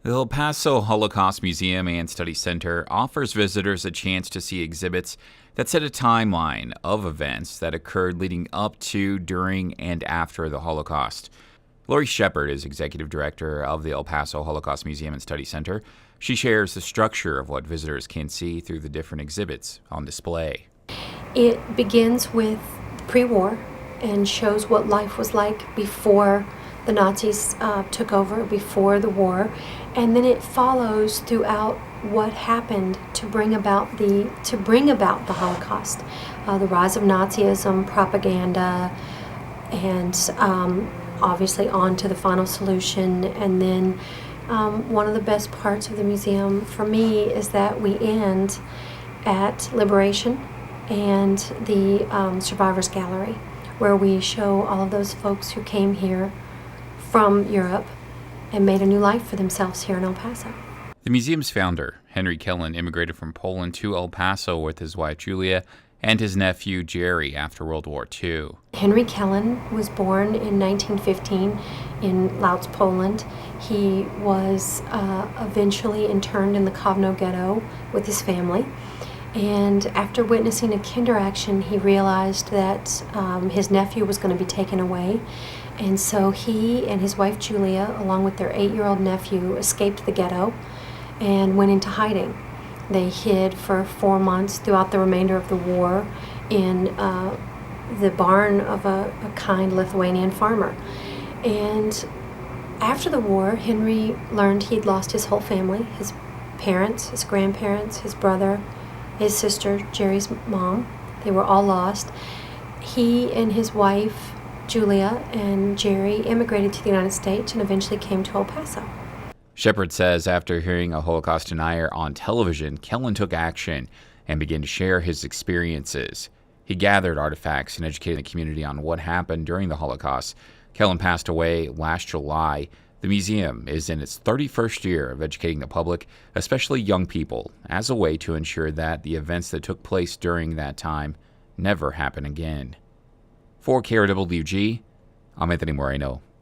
The El Paso Holocaust Museum and Study Center offers visitors a chance to see exhibits that set a timeline of events that occurred leading up to, during, and after the Holocaust. Lori Shepard is executive director of the El Paso Holocaust Museum and Study Center. She shares the structure of what visitors can see through the different exhibits on display. It begins with pre-war and shows what life was like before the Nazis took over, before the war, and then it follows throughout what happened to bring about the Holocaust, the rise of Nazism, propaganda, and obviously on to the final solution. And then one of the best parts of the museum for me is that we end at Liberation and the Survivors Gallery, where we show all of those folks who came here from Europe and made a new life for themselves here in El Paso. The museum's founder, Henry Kellen, immigrated from Poland to El Paso with his wife Julia and his nephew Jerry after World War II. Henry Kellen was born in 1915 in Łódź, Poland. He was eventually interned in the Kowno ghetto with his family. And after witnessing a kinder action, he realized that his nephew was going to be taken away. And so he and his wife Julia, along with their 8-year-old nephew, escaped the ghetto and went into hiding. They hid for 4 months throughout the remainder of the war in the barn of a kind Lithuanian farmer. And after the war, Henry learned he'd lost his whole family, his parents, his grandparents, his brother, his sister, Jerry's mom. They were all lost. He and his wife, Julia, and Jerry immigrated to the United States and eventually came to El Paso. Shepard says after hearing a Holocaust denier on television, Kellen took action and began to share his experiences. He gathered artifacts and educated the community on what happened during the Holocaust. Kellen passed away last July. The museum is in its 31st year of educating the public, especially young people, as a way to ensure that the events that took place during that time never happen again. For KRWG, I'm Anthony Moreno.